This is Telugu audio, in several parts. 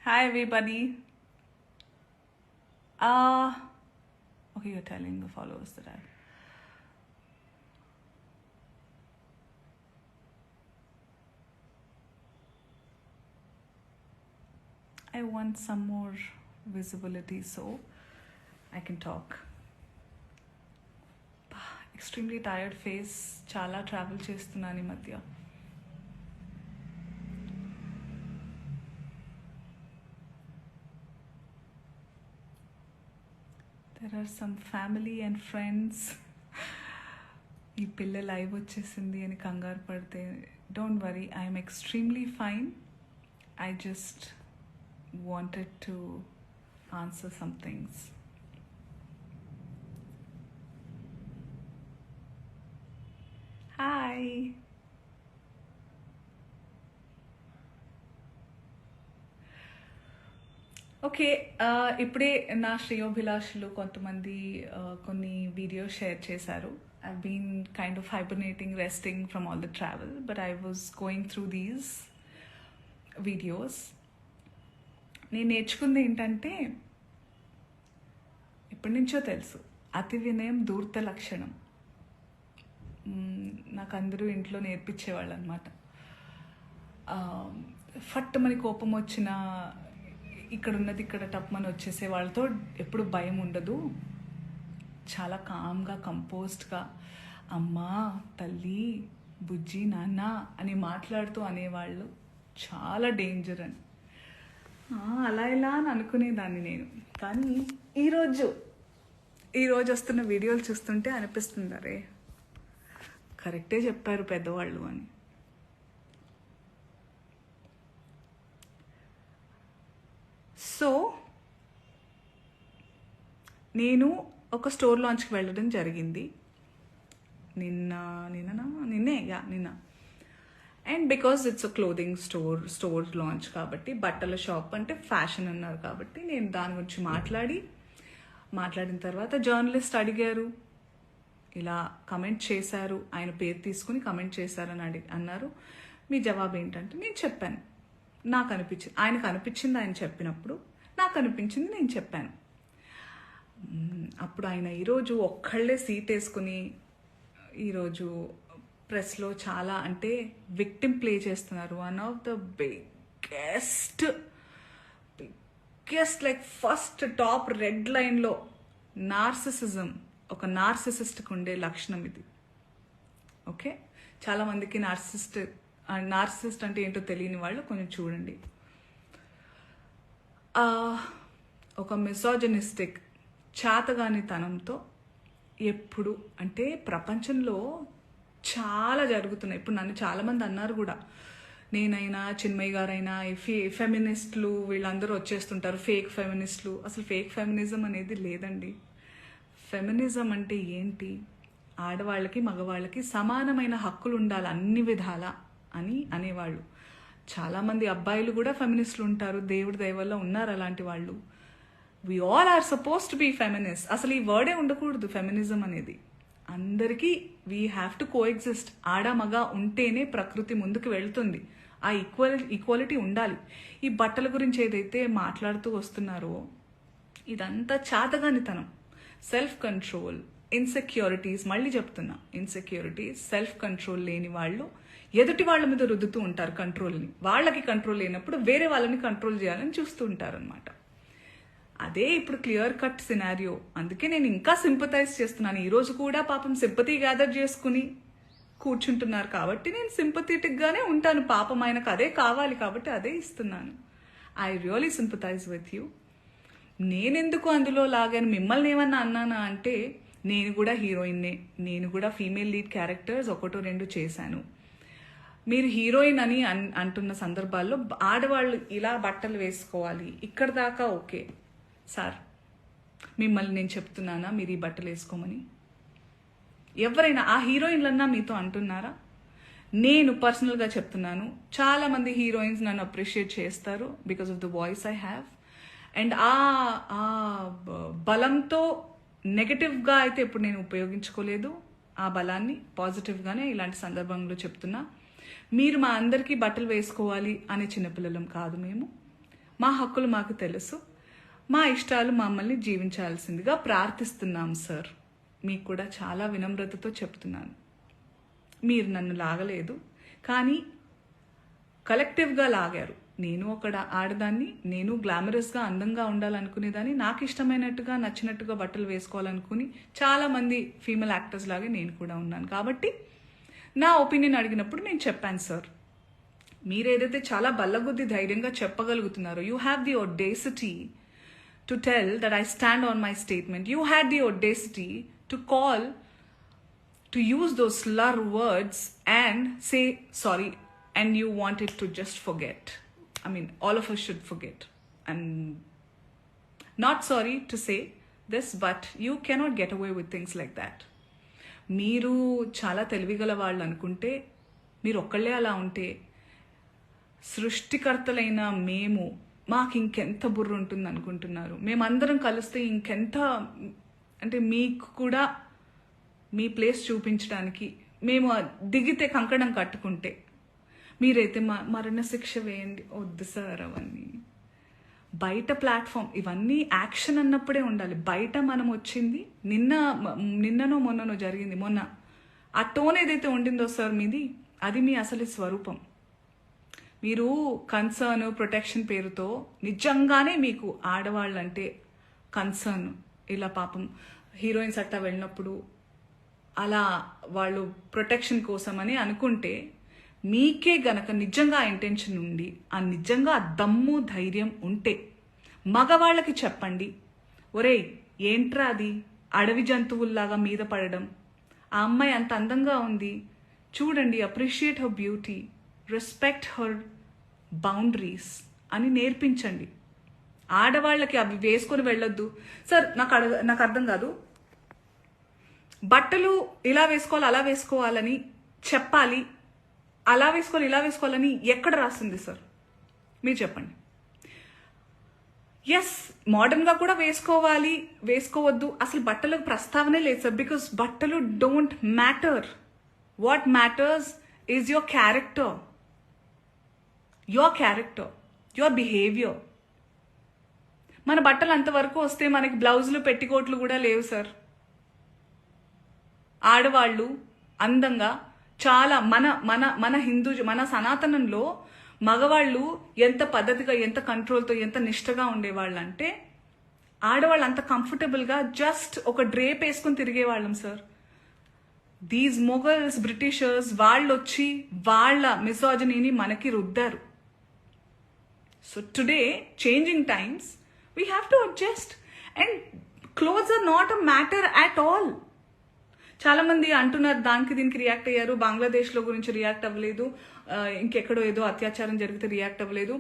Hi everybody. Okay, you're telling the followers that I want some more visibility so I can talk. Extremely tired face. Chala travel చేస్తున్నాను ఈ మధ్య. There are some family and friends. ఈ పిల్ల లైవ్ వచ్చేసింది అని కంగారు పడితే don't worry, I'm extremely fine. I just wanted to answer some things. Hi. Okay, ఇప్పుడే నా శ్రేయోభిలాషులు కొంతమంది కొన్ని వీడియోస్ షేర్ చేశారు. I've been kind of hibernating, resting from all the travel, but I was going through these videos. నేను నేర్చుకుంది ఏంటంటే, ఎప్పటి నుంచో తెలుసు, అతి వినయం ధూర్త లక్షణం. నాకు అందరూ ఇంట్లో నేర్పించేవాళ్ళు అనమాట. ఫట్టుమని కోపం వచ్చిన ఇక్కడ ఉన్నది ఇక్కడ టప్మని వచ్చేసే వాళ్ళతో ఎప్పుడు భయం ఉండదు. చాలా కామ్గా, కంపోజ్డ్గా అమ్మా, తల్లి, బుజ్జి, నాన్న అని మాట్లాడుతూ అనేవాళ్ళు చాలా డేంజర్ అని. అలా ఇలా అని అనుకునేదాన్ని నేను. కానీ ఈరోజు వస్తున్న వీడియోలు చూస్తుంటే అనిపిస్తుంది, అరే కరెక్టే చెప్పారు పెద్దవాళ్ళు అని. సో నేను ఒక స్టోర్ లాంచ్కి వెళ్ళడం జరిగింది నిన్న. And because it's a clothing store launch కాబట్టి, బట్టల షాప్ అంటే ఫ్యాషన్ అన్నారు కాబట్టి, నేను దాని గురించి మాట్లాడిన తర్వాత జర్నలిస్ట్ అడిగారు, ఇలా కమెంట్ చేశారు, ఆయన పేరు తీసుకుని కమెంట్ చేశారని అన్నారు. మీ జవాబు ఏంటంటే నేను చెప్పాను, నాకు అనిపించింది, ఆయనకు అనిపించింది ఆయన చెప్పినప్పుడు, నాకు అనిపించింది నేను చెప్పాను. అప్పుడు ఆయన ఈరోజు ఒక్కళ్ళే సీట్ వేసుకుని ఈరోజు ప్రెస్లో చాలా అంటే విక్టిమ్ ప్లే చేస్తున్నారు. One of the biggest like first top red లైన్లో నార్సిసిజం, ఒక నార్సిసిస్ట్కి ఉండే లక్షణం ఇది. ఓకే, చాలామందికి నార్సిసిస్ట్ అంటే ఏంటో తెలియని వాళ్ళు కొంచెం చూడండి. ఒక మిసోజనిస్టిక్ చాతగానితనంతో ఎప్పుడు అంటే ప్రపంచంలో చాలా జరుగుతున్నాయి. ఇప్పుడు నన్ను చాలామంది అన్నారు కూడా, నేనైనా చిన్మయ్య గారైనా ఫెమినిస్టులు వీళ్ళందరూ వచ్చేస్తుంటారు, ఫేక్ ఫెమినిస్టులు. అసలు ఫేక్ ఫెమినిజం అనేది లేదండి. ఫెమినిజం అంటే ఏంటి? ఆడవాళ్ళకి మగవాళ్ళకి సమానమైన హక్కులు ఉండాలి అన్ని విధాల అని అనేవాళ్ళు. చాలామంది అబ్బాయిలు కూడా ఫెమినిస్టులు ఉంటారు, దేవుడి దయ వల్ల ఉన్నారు అలాంటి వాళ్ళు. We all are suppose to be feminist. అసలు ఈ వర్డే ఉండకూడదు ఫెమినిజం అనేది. అందరికీ వీ హ్యావ్ టు కోఎగ్జిస్ట్. ఆడ మగ ఉంటేనే ప్రకృతి ముందుకు వెళ్తుంది. ఆ ఈక్వాలిటీ ఉండాలి. ఈ బట్టల గురించి ఏదైతే మాట్లాడుతూ వస్తున్నారో ఇదంతా చాతగానితనం, సెల్ఫ్ కంట్రోల్, ఇన్సెక్యూరిటీస్. మళ్ళీ చెప్తున్నా, ఇన్సెక్యూరిటీస్, సెల్ఫ్ కంట్రోల్ లేని వాళ్ళు ఎదుటి వాళ్ళ మీద రుద్దుతూ ఉంటారు కంట్రోల్ని. వాళ్ళకి కంట్రోల్ లేనప్పుడు వేరే వాళ్ళని కంట్రోల్ చేయాలని చూస్తూ ఉంటారు అనమాట. అదే ఇప్పుడు క్లియర్ కట్ సినారియో. అందుకే నేను ఇంకా సింపథైజ్ చేస్తున్నాను. ఈరోజు కూడా పాపం సింపతి గ్యాదర్ చేసుకుని కూర్చుంటున్నారు కాబట్టి నేను సింపథెటిక్గానే ఉంటాను. పాపం ఆయనకు అదే కావాలి కాబట్టి అదే ఇస్తున్నాను. I really sympathise with you. నేనెందుకు అందులో లాగాను, మిమ్మల్ని ఏమన్నా అన్నానా అంటే, నేను కూడా హీరోయిన్నే, నేను కూడా ఫీమేల్ లీడ్ క్యారెక్టర్స్ 1-2 చేశాను. మీరు హీరోయిన్ అని అంటున్న సందర్భాల్లో ఆడవాళ్ళు ఇలా బట్టలు వేసుకోవాలి, ఇక్కడ దాకా ఓకే సార్. మిమ్మల్ని నేను చెప్తున్నానా మీరు ఈ బట్టలు వేసుకోమని? ఎవరైనా ఆ హీరోయిన్లన్నా మీతో అంటున్నారా? నేను పర్సనల్గా చెప్తున్నాను, చాలామంది హీరోయిన్స్ నన్ను అప్రిషియేట్ చేస్తారు because of the voice I have. And ఆ బలంతో నెగటివ్గా అయితే ఇప్పుడు నేను ఉపయోగించుకోలేదు. ఆ బలాన్ని పాజిటివ్గానే ఇలాంటి సందర్భంలో చెప్తున్నా. మీరు మా అందరికీ బట్టలు వేసుకోవాలి అనే చిన్నపిల్లలం కాదు మేము. మా హక్కులు మాకు తెలుసు, మా ఇష్టాలు మమ్మల్ని జీవించాల్సిందిగా ప్రార్థిస్తున్నాం సార్. మీకు కూడా చాలా వినమ్రతతో చెప్తున్నాను. మీరు నన్ను లాగలేదు, కానీ కలెక్టివ్గా లాగారు. నేను ఒక ఆడదాన్ని, నేను గ్లామరస్గా అందంగా ఉండాలనుకునేదాన్ని, నాకు ఇష్టమైనట్టుగా నచ్చినట్టుగా బట్టలు వేసుకోవాలనుకుని చాలామంది ఫీమేల్ యాక్టర్స్ లాగే నేను కూడా ఉన్నాను. కాబట్టి నా ఒపీనియన్ అడిగినప్పుడు నేను చెప్పాను సార్. మీరు ఏదైతే చాలా బల్లగుద్ది ధైర్యంగా చెప్పగలుగుతున్నారో, you have the audacity to tell that I stand on my statement. You had the audacity to call, to use those slur words and say sorry, and you want it to just forget. I mean, all of us should forget. I'm not sorry to say this, but you cannot get away with things like that. మీరు చాలా తెలివిగల వాళ్ళు అనుకుంటే, మీరు ఒక్కళ్ళే అలా ఉంటే, సృష్టికర్తలైన మేము మాకు ఇంకెంత బుర్ర ఉంటుంది అనుకుంటున్నారు? మేమందరం కలిస్తే ఇంకెంత, అంటే మీకు కూడా మీ ప్లేస్ చూపించడానికి మేము దిగితే కంకణం కట్టుకుంటే, మీరైతే మరణ శిక్ష వేయండి. వద్దు సార్ అవన్నీ. బయట ప్లాట్ఫామ్ ఇవన్నీ యాక్షన్ అన్నప్పుడే ఉండాలి. బయట మనం వచ్చింది నిన్ననో మొన్ననో జరిగింది. మొన్న ఆ టోన్ ఏదైతే ఉండిందో సార్ మీది, అది మీ అసలు స్వరూపం. మీరు కన్సర్న్, ప్రొటెక్షన్ పేరుతో నిజంగానే మీకు ఆడవాళ్ళంటే కన్సర్న్, ఇలా పాపం హీరోయిన్స్ అట్టా వెళ్ళినప్పుడు అలా వాళ్ళు ప్రొటెక్షన్ కోసమని అనుకుంటే, మీకే గనక నిజంగా ఇంటెన్షన్ ఉండి, ఆ నిజంగా దమ్ము ధైర్యం ఉంటే మగవాళ్ళకి చెప్పండి, ఒరేయ్ ఏంట్రా అది అడవి జంతువుల్లాగా మీద పడడం, ఆ అమ్మాయి అంత అందంగా ఉంది చూడండి, appreciate her beauty, respect her boundaries అని నేర్పించండి. ఆడవాళ్ళకి అవి వేసుకొని వెళ్ళొద్దు సార్. నాకు అర్థం కాదు, బట్టలు ఇలా వేసుకోవాలి అలా వేసుకోవాలని చెప్పాలి, అలా వేసుకోవాలి ఇలా వేసుకోవాలని ఎక్కడ రాస్తుంది సార్? మీరు చెప్పండి. ఎస్, మోడర్న్గా కూడా వేసుకోవాలి, వేసుకోవద్దు, అసలు బట్టలకు ప్రస్తావనే లేదు సార్. బికాస్ బట్టలు don't matter. What matters is your character, your behaviour. మన బట్టలు అంతవరకు వస్తే మనకి బ్లౌజులు పెట్టికోట్లు కూడా లేవు సార్. ఆడవాళ్ళు అందంగా చాలా మన మన సనాతనంలో మగవాళ్ళు ఎంత పద్ధతిగా, ఎంత కంట్రోల్తో, ఎంత నిష్టగా ఉండేవాళ్ళు అంటే, ఆడవాళ్ళు అంత కంఫర్టబుల్గా జస్ట్ ఒక డ్రేప్ వేసుకుని తిరిగేవాళ్ళం సార్. దీస్ మొఘల్స్, బ్రిటిషర్స్ వాళ్ళు వచ్చి వాళ్ళ మిసోజనీని మనకి రుద్దారు. So today changing times, we have to adjust, and clothes are not a matter at all. చాలా మంది అంటున్నారు దానికి దీనికి రియాక్ట్ అయ్యారు, బంగ్లాదేశ్లో గురించి రియాక్ట్ అవ్వలేదు, ఇంకెక్కడో ఏదో అత్యాచారం జరిగితే రియాక్ట్ అవ్వలేదు.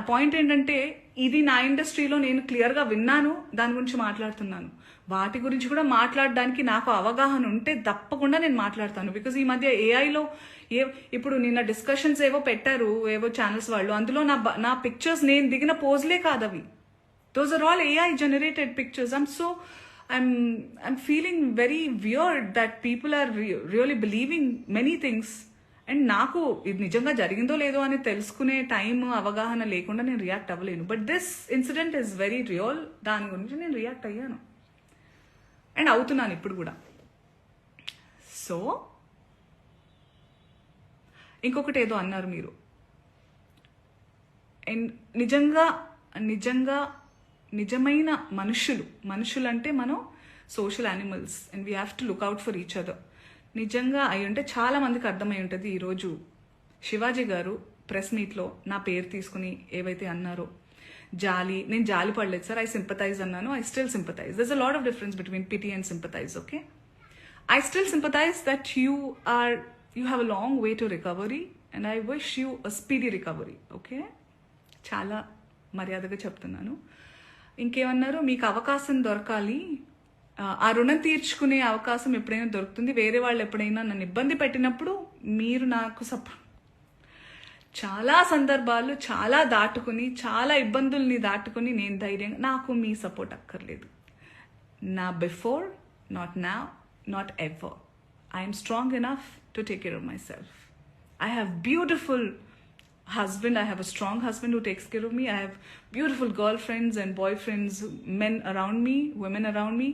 పాయింట్ ఏంటంటే, ఇది నా ఇండస్ట్రీలో నేను క్లియర్గా విన్నాను, దాని గురించి మాట్లాడుతున్నాను. వాటి గురించి కూడా మాట్లాడడానికి నాకు అవగాహన ఉంటే తప్పకుండా నేను మాట్లాడతాను. బికాజ్ ఈ మధ్య ఏఐలో ఇప్పుడు నిన్న డిస్కషన్స్ ఏవో పెట్టారు ఏవో ఛానల్స్ వాళ్ళు, అందులో నా పిక్చర్స్ నేను దిగిన పోజ్లే కాదు అవి. Those are all AI generated pictures. I'm feeling very weird that people are really believing many things. And నాకు ఇది నిజంగా జరిగిందో లేదో అని తెలుసుకునే టైం, అవగాహన లేకుండా నేను రియాక్ట్ అవ్వలేను. But this incident is very real. దాని గురించి నేను రియాక్ట్ అయ్యాను అండ్ అవుతున్నాను ఇప్పుడు కూడా. సో ఇంకొకటి ఏదో అన్నారు మీరు, అండ్ నిజమైన మనుషులు అంటే మనం social animals, and we have to look out for each other. నిజంగా అయి ఉంటే చాలా మందికి అర్థమై ఉంటుంది. ఈరోజు శివాజీ గారు ప్రెస్ మీట్లో నా పేరు తీసుకుని ఏవైతే అన్నారో, నేను జాలి పడలేదు సార్, ఐ సింపథైజ్ అన్నాను. I still sympathise. దర్స్ a lot of difference between pity and sympathise. Okay, I still sympathise that you have a long way to recovery, and I wish you a speedy recovery. Okay, చాలా మర్యాదగా చెప్తున్నాను. ఇంకేమన్నారు, మీకు అవకాశం దొరకాలి, ఆ రుణం తీర్చుకునే అవకాశం ఎప్పుడైనా దొరుకుతుంది, వేరే వాళ్ళు ఎప్పుడైనా నన్ను ఇబ్బంది పెట్టినప్పుడు మీరు నాకు చాలా సందర్భాలు చాలా దాటుకుని, చాలా ఇబ్బందుల్ని దాటుకుని నేను ధైర్యంగా, నాకు మీ సపోర్ట్ అక్కర్లేదు. నా before, not now, not ever. I'm strong enough to take care of my self. I have beautiful husband. I have a strong husband who takes care of me. I have beautiful girlfriends and boyfriends, men around me, women around me,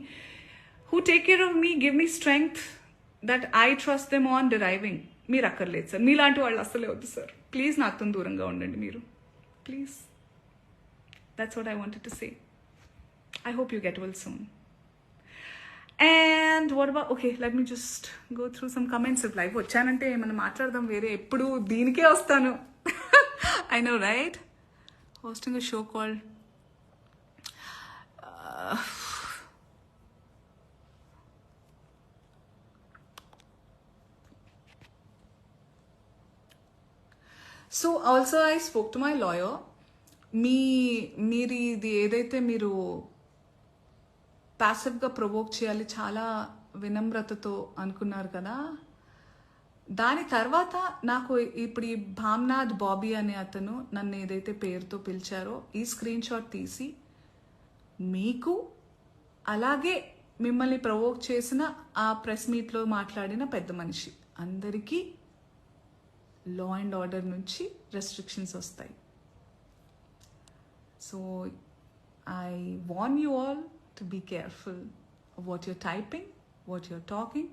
who take care of me, give me strength that I trust them on deriving. మీరు అక్కర్లేదు సార్, మీలాంటి వాళ్ళు అస్సలే వద్దు సార్. ప్లీజ్ నాతో దూరంగా ఉండండి మీరు, please. That's what I wanted to say. I hope you get well soon. And what about, okay, let me just go through some comments. If live వచ్చానంటే ఏమన్నా మాట్లాడదాం, వేరే ఎప్పుడు దీనికే వస్తాను. I know, right? Hosting a show called so also I spoke to my lawyer. మీరు ఇది ఏదైతే మీరు ప్యాసివ్గా ప్రొవోక్ చేయాలి చాలా వినమ్రతతో అనుకున్నారు కదా, దాని తర్వాత నాకు ఇప్పుడు ఈ భామ్నాథ్ బాబీ అనే అతను నన్ను ఏదైతే పేరుతో పిలిచారో ఈ స్క్రీన్ షాట్ తీసి మీకు అలాగే మిమ్మల్ని ప్రొవోక్ చేసిన ఆ ప్రెస్ మీట్లో మాట్లాడిన పెద్ద మనిషి అందరికీ లా అండ్ ఆర్డర్ నుంచి రెస్ట్రిక్షన్స్ వస్తాయి. So I warn you all to be careful of what you're typing, what you're talking.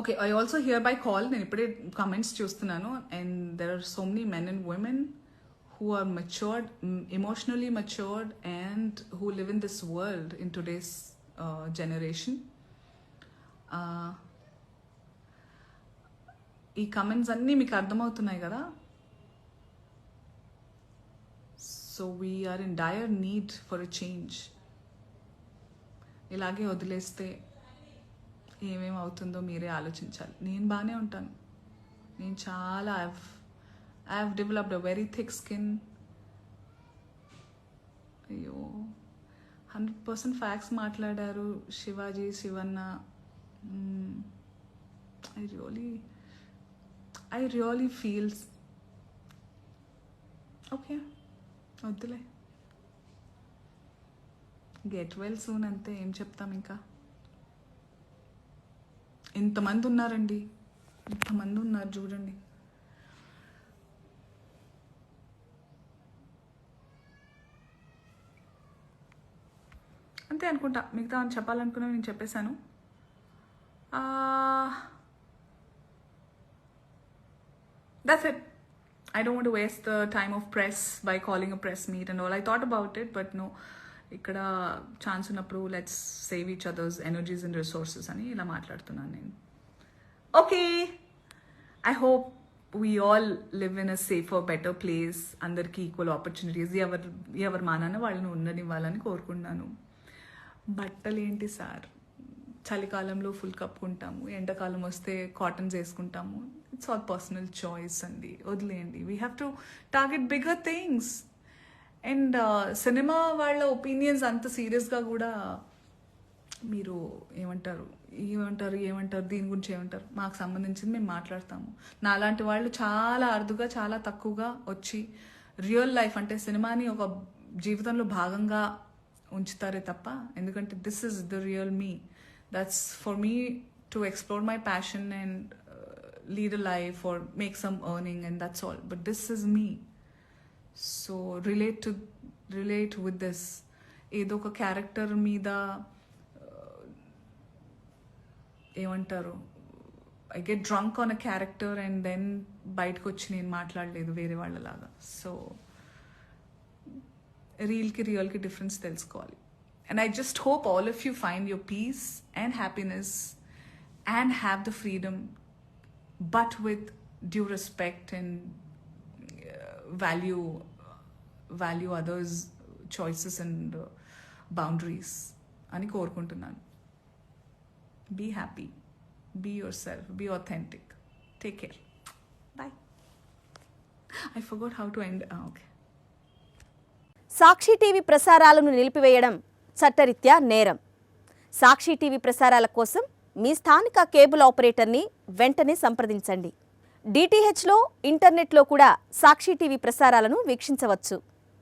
Okay, I also hereby call, నేను ఇప్పుడే comments చూస్తున్నాను, and there are so many men and women who are matured, emotionally matured, and who live in this world in today's generation. ఈ కమెంట్స్ అన్నీ మీకు అర్థమవుతున్నాయి కదా. So we are in dire need for a change. ఇలాగే వదిలేస్తే ఏమేమి అవుతుందో మీరే ఆలోచించాలి. నేను బాగానే ఉంటాను, నేను చాలా I have developed a very thick skin. అయ్యో 100% ఫ్యాక్ట్స్ మాట్లాడారు Shivaji, Shivanna. I really feels okay. వద్దులే, గెట్ వెల్ సూన్ అంతే. ఏం చెప్తాం ఇంకా. ఇంతమంది ఉన్నారండి, ఇంతమంది ఉన్నారు చూడండి. అంతే అనుకుంటా. మిగతా చెప్పాలనుకున్నా నేను చెప్పేశాను. That's it. I don't want to waste the time of press by calling a press meet and all. I thought about it, but no. ఇక్కడ ఛాన్స్ ఉన్నప్పుడు let's save each others energies and resources అని ఇలా మాట్లాడుతున్నాను నేను. Okay, I hope we all live in a safer better place. అందరికీ ఈక్వల్ ఆపర్చునిటీస్ ఎవరు మానాన వాళ్ళని ఉండనివ్వాలని కోరుకుంటున్నాను. బట్టలు ఏంటి సార్, చలికాలంలో ఫుల్ కప్పుకుంటాము, ఎండాకాలం వస్తే కాటన్స్ వేసుకుంటాము. ఇట్స్ ఆల్ పర్సనల్ చాయిస్ అండి, వదిలేయండి. We have to target bigger things. And cinema వాళ్ళ ఒపీనియన్స్ అంత సీరియస్గా కూడా మీరు ఏమంటారు దీని గురించి ఏమంటారు, మాకు సంబంధించింది మేము మాట్లాడతాము. నాలాంటి వాళ్ళు చాలా అరుదుగా, చాలా తక్కువగా వచ్చి రియల్ లైఫ్ అంటే సినిమాని ఒక జీవితంలో భాగంగా ఉంచుతారే తప్ప, ఎందుకంటే this is the real me. That's for me to explore my passion and lead a life or make some earning, and that's all. But this is me. So relate with this. ఏదో ఒక క్యారెక్టర్ మీద ఏమంటారు, I get drunk on a character and then బయటకు వచ్చి నేను మాట్లాడలేదు వేరే వాళ్ళలాగా. సో రియల్కి డిఫరెన్స్ తెలుసుకోవాలి. And I just hope all of you find your peace and happiness and have the freedom, but with due respect and value others' choices and boundaries. Ani korukuntunnanu. Be happy, be yourself, be authentic. Take care. Bye. I forgot how to end. Okay. Sakshi TV ప్రసారాలను నిలిపివేయడం చట్టరీత్యా నేరం. సాక్షి టీవీ ప్రసారాల కోసం మీ స్థానిక కేబుల్ ఆపరేటర్ని వెంటనే సంప్రదించండి. డిటిహెచ్లో, ఇంటర్నెట్లో కూడా సాక్షి టీవీ ప్రసారాలను వీక్షించవచ్చు.